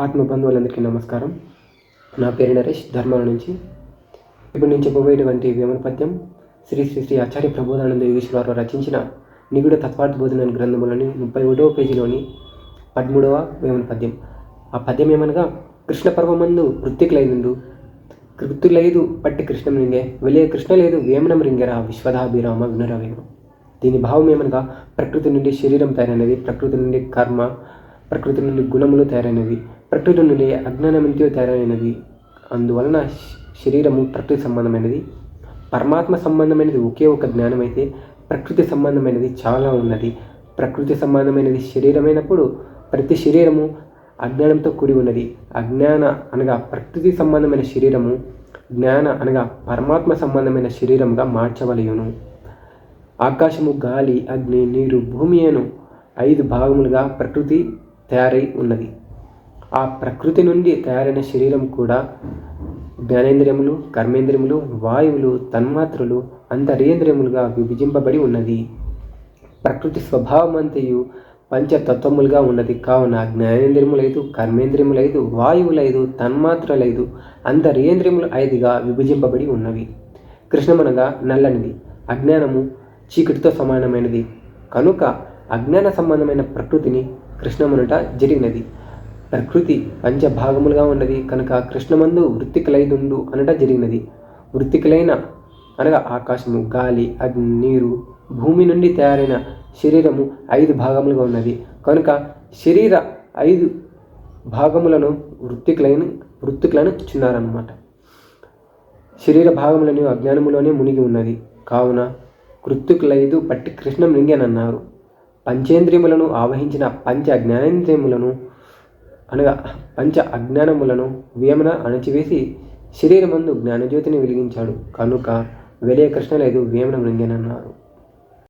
ఆత్మబంధువులందరికీ నమస్కారం. నా పేరు నరేష్, ధర్మాల నుంచి. ఇప్పుడు నేను చెప్పబోయేటువంటి వేమన పద్యం శ్రీ శ్రీ శ్రీ ఆచార్య ప్రబోధానంద యోగేశ్వరరావు రచించిన నిగూఢ తత్వార్థ బోధన గ్రంథములోని 31వ పేజీలోని 13వ వేమన పద్యం. ఆ పద్యం ఏమనగా, కృష్ణ పర్వమందు వృత్తికులైదుండు కృతులైదు పట్టి కృష్ణం రింగే వెలియ కృష్ణ లేదు వేమనం రింగెరా విశ్వదాభిరామ వినుర వేమ. దీని భావం ఏమనగా, ప్రకృతి నుండి శరీరం తయారైనది, ప్రకృతి నుండి కర్మ, ప్రకృతి నుండి గుణములు తయారైనవి, ప్రకృతి నుండి అజ్ఞానమంతో తయారైనది. అందువలన శరీరము ప్రకృతి సంబంధమైనది, పరమాత్మ సంబంధమైనది ఒకే ఒక జ్ఞానం అయితే ప్రకృతి సంబంధమైనది చాలా ఉన్నది. ప్రకృతి సంబంధమైనది శరీరమైనప్పుడు ప్రతి శరీరము అజ్ఞానంతో కూడి ఉన్నది. అజ్ఞాన అనగా ప్రకృతి సంబంధమైన శరీరము, జ్ఞాన అనగా పరమాత్మ సంబంధమైన శరీరముగా మార్చవలయును. ఆకాశము, గాలి, అగ్ని, నీరు, భూమి అను 5 భాగములుగా ప్రకృతి తయారై ఉన్నది. ఆ ప్రకృతి నుండి తయారైన శరీరం కూడా జ్ఞానేంద్రియములు, కర్మేంద్రియములు, వాయువులు, తన్మాత్రలు, అంతరేంద్రియములుగా విభజింపబడి ఉన్నది. ప్రకృతి స్వభావమంతయు పంచతత్వములుగా ఉన్నది. కావున జ్ఞానేంద్రియములైదు, కర్మేంద్రియములైదు, వాయువులైదు, తన్మాత్రలైదు, అంతరేంద్రియములు 5గా విభజింపబడి ఉన్నవి. కృష్ణమనగా నల్లనిది, అజ్ఞానము చీకటితో సమానమైనది కనుక అజ్ఞాన సంబంధమైన ప్రకృతిని కృష్ణమనుట జరిగినది. ప్రకృతి పంచభాగములుగా ఉన్నది కనుక కృష్ణమందు వృత్తికులైదుండు అనట జరిగినది. వృత్తికులైన అనగా ఆకాశము, గాలి, అగ్ని, నీరు, భూమి నుండి తయారైన శరీరము 5 భాగములుగా ఉన్నది కనుక శరీర 5 భాగములను వృత్తికులను చున్నారన్నమాట. శరీర భాగములను అజ్ఞానములోనే మునిగి ఉన్నది. కావున కృత్తుకులైదు పట్టి కృష్ణం లింగేనన్నారు. పంచేంద్రియములను ఆవహించిన పంచ జ్ఞానేంద్రియములను అనగా పంచ అజ్ఞానములను వేమన అణచివేసి శరీరమందు జ్ఞానజ్యోతిని వెలిగించాడు కనుక వెలియ కృష్ణ లేదు వేమన లింగేనన్నారు.